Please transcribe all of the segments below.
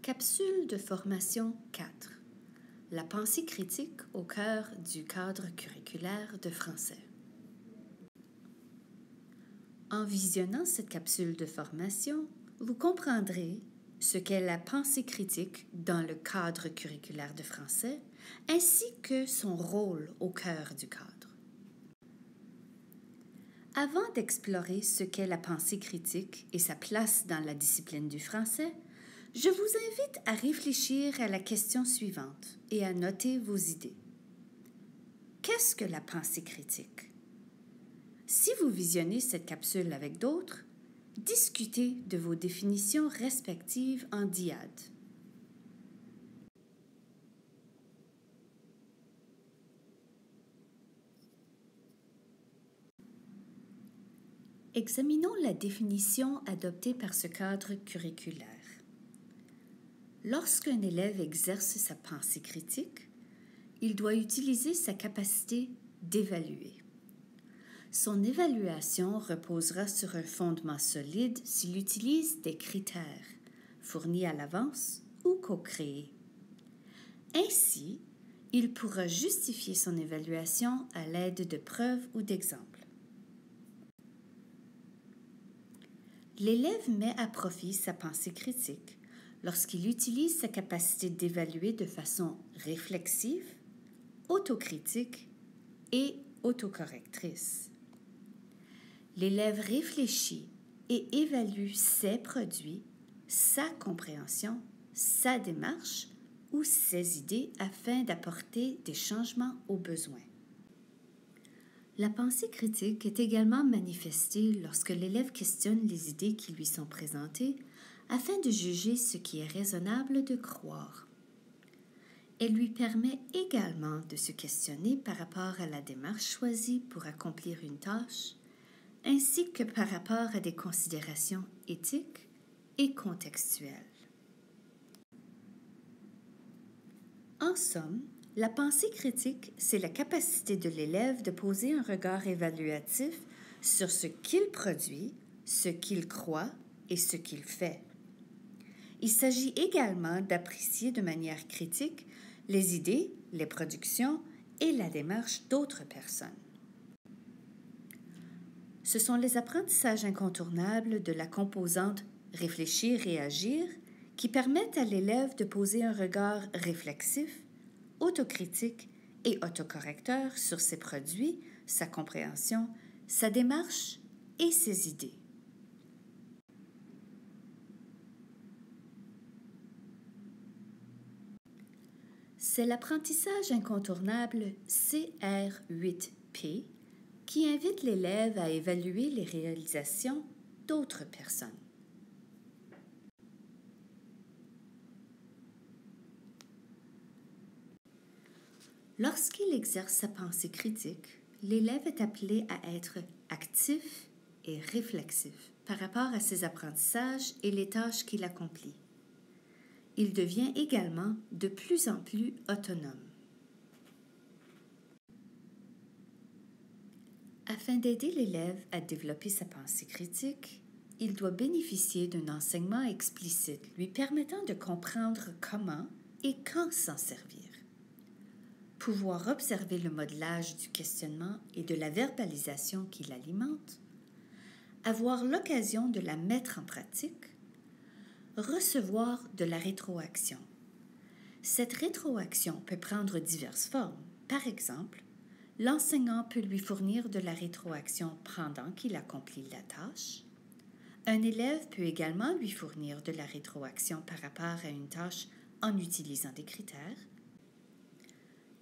Capsule de formation 4. La pensée critique au cœur du cadre curriculaire de français. En visionnant cette capsule de formation, vous comprendrez ce qu'est la pensée critique dans le cadre curriculaire de français, ainsi que son rôle au cœur du cadre. Avant d'explorer ce qu'est la pensée critique et sa place dans la discipline du français, je vous invite à réfléchir à la question suivante et à noter vos idées. Qu'est-ce que la pensée critique? Si vous visionnez cette capsule avec d'autres, discutez de vos définitions respectives en dyade. Examinons la définition adoptée par ce cadre curriculaire. Lorsqu'un élève exerce sa pensée critique, il doit utiliser sa capacité d'évaluer. Son évaluation reposera sur un fondement solide s'il utilise des critères fournis à l'avance ou co-créés. Ainsi, il pourra justifier son évaluation à l'aide de preuves ou d'exemples. L'élève met à profit sa pensée critique lorsqu'il utilise sa capacité d'évaluer de façon réflexive, autocritique et autocorrectrice. L'élève réfléchit et évalue ses produits, sa compréhension, sa démarche ou ses idées afin d'apporter des changements aux besoins. La pensée critique est également manifestée lorsque l'élève questionne les idées qui lui sont présentées afin de juger ce qui est raisonnable de croire. Elle lui permet également de se questionner par rapport à la démarche choisie pour accomplir une tâche, ainsi que par rapport à des considérations éthiques et contextuelles. En somme, la pensée critique, c'est la capacité de l'élève de poser un regard évaluatif sur ce qu'il produit, ce qu'il croit et ce qu'il fait. Il s'agit également d'apprécier de manière critique les idées, les productions et la démarche d'autres personnes. Ce sont les apprentissages incontournables de la composante réfléchir et agir qui permettent à l'élève de poser un regard réflexif, autocritique et autocorrecteur sur ses produits, sa compréhension, sa démarche et ses idées. C'est l'apprentissage incontournable CR8P qui invite l'élève à évaluer les réalisations d'autres personnes. Lorsqu'il exerce sa pensée critique, l'élève est appelé à être actif et réflexif par rapport à ses apprentissages et les tâches qu'il accomplit. Il devient également de plus en plus autonome. Afin d'aider l'élève à développer sa pensée critique, il doit bénéficier d'un enseignement explicite lui permettant de comprendre comment et quand s'en servir. Pouvoir observer le modelage du questionnement et de la verbalisation qui l'alimente, avoir l'occasion de la mettre en pratique, recevoir de la rétroaction. Cette rétroaction peut prendre diverses formes. Par exemple, l'enseignant peut lui fournir de la rétroaction pendant qu'il accomplit la tâche. Un élève peut également lui fournir de la rétroaction par rapport à une tâche en utilisant des critères.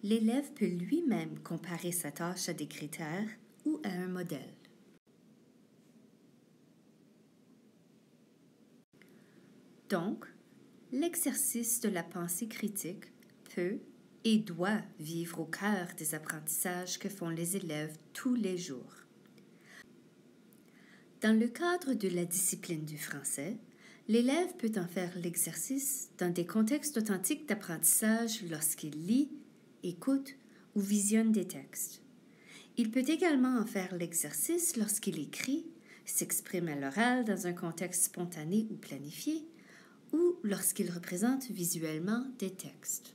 L'élève peut lui-même comparer sa tâche à des critères ou à un modèle. Donc, l'exercice de la pensée critique peut et doit vivre au cœur des apprentissages que font les élèves tous les jours. Dans le cadre de la discipline du français, l'élève peut en faire l'exercice dans des contextes authentiques d'apprentissage lorsqu'il lit, écoute ou visionne des textes. Il peut également en faire l'exercice lorsqu'il écrit, s'exprime à l'oral dans un contexte spontané ou planifié, ou lorsqu'ils représentent visuellement des textes.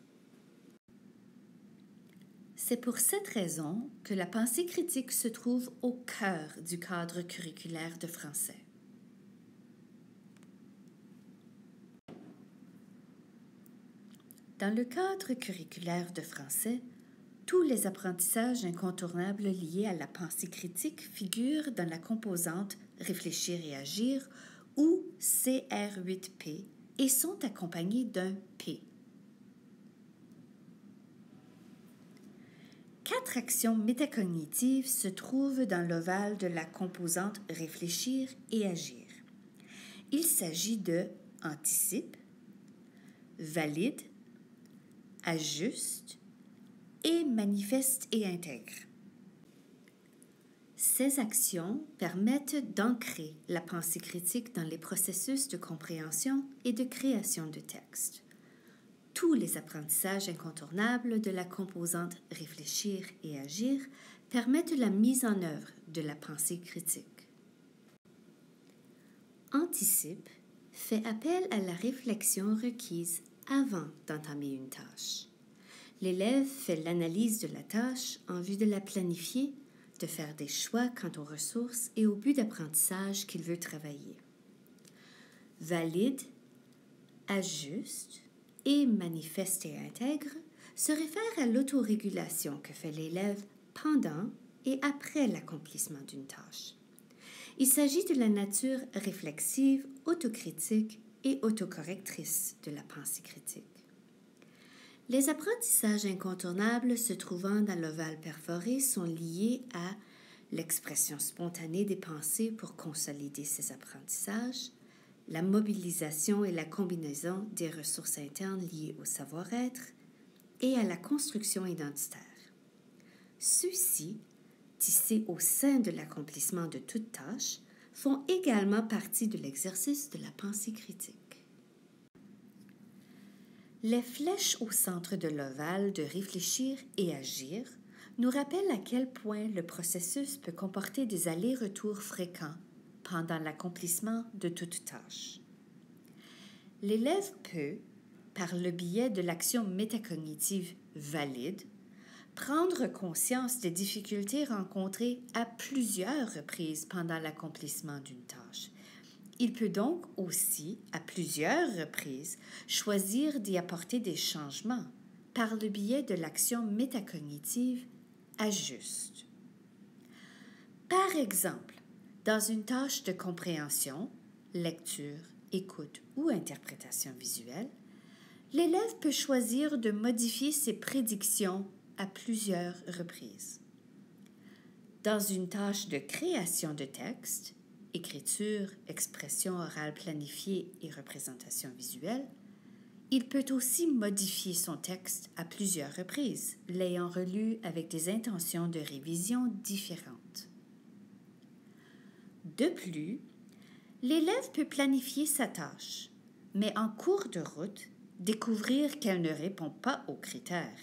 C'est pour cette raison que la pensée critique se trouve au cœur du cadre curriculaire de français. Dans le cadre curriculaire de français, tous les apprentissages incontournables liés à la pensée critique figurent dans la composante Réfléchir et agir ou CR8P et sont accompagnés d'un P. 4 actions métacognitives se trouvent dans l'ovale de la composante Réfléchir et agir. Il s'agit de anticipe, valide, ajuste et manifeste et intègre. Ces actions permettent d'ancrer la pensée critique dans les processus de compréhension et de création de texte. Tous les apprentissages incontournables de la composante Réfléchir et agir permettent la mise en œuvre de la pensée critique. Anticipe fait appel à la réflexion requise avant d'entamer une tâche. L'élève fait l'analyse de la tâche en vue de la planifier, de faire des choix quant aux ressources et au but d'apprentissage qu'il veut travailler. Valide, ajuste et manifeste et intègre se réfèrent à l'autorégulation que fait l'élève pendant et après l'accomplissement d'une tâche. Il s'agit de la nature réflexive, autocritique et autocorrectrice de la pensée critique. Les apprentissages incontournables se trouvant dans l'ovale perforé sont liés à l'expression spontanée des pensées pour consolider ces apprentissages, la mobilisation et la combinaison des ressources internes liées au savoir-être et à la construction identitaire. Ceux-ci, tissés au sein de l'accomplissement de toute tâche, font également partie de l'exercice de la pensée critique. Les flèches au centre de l'ovale de réfléchir et agir nous rappellent à quel point le processus peut comporter des allers-retours fréquents pendant l'accomplissement de toute tâche. L'élève peut, par le biais de l'action métacognitive valide, prendre conscience des difficultés rencontrées à plusieurs reprises pendant l'accomplissement d'une tâche. Il peut donc aussi, à plusieurs reprises, choisir d'y apporter des changements par le biais de l'action métacognitive ajuste. Par exemple, dans une tâche de compréhension, lecture, écoute ou interprétation visuelle, l'élève peut choisir de modifier ses prédictions à plusieurs reprises. Dans une tâche de création de texte, écriture, expression orale planifiée et représentation visuelle, il peut aussi modifier son texte à plusieurs reprises, l'ayant relu avec des intentions de révision différentes. De plus, l'élève peut planifier sa tâche, mais en cours de route, découvrir qu'elle ne répond pas aux critères.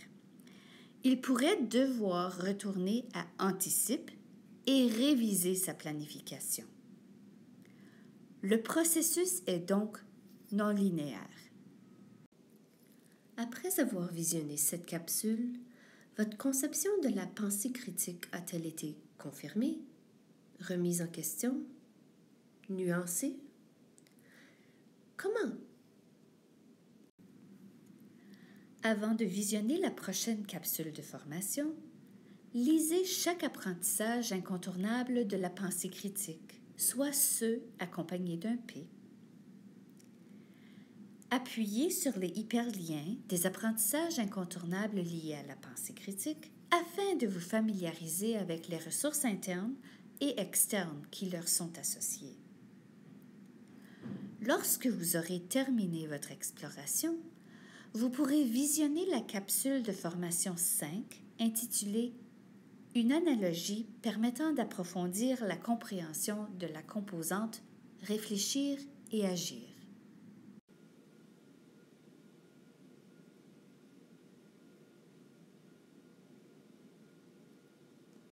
Il pourrait devoir retourner à anticipe et réviser sa planification. Le processus est donc non linéaire. Après avoir visionné cette capsule, votre conception de la pensée critique a-t-elle été confirmée, remise en question, nuancée? Comment? Avant de visionner la prochaine capsule de formation, lisez chaque apprentissage incontournable de la pensée critique, soit ceux accompagnés d'un P. Appuyez sur les hyperliens des apprentissages incontournables liés à la pensée critique afin de vous familiariser avec les ressources internes et externes qui leur sont associées. Lorsque vous aurez terminé votre exploration, vous pourrez visionner la capsule de formation 5 intitulée « Une analogie permettant d'approfondir la compréhension de la composante Réfléchir et agir ».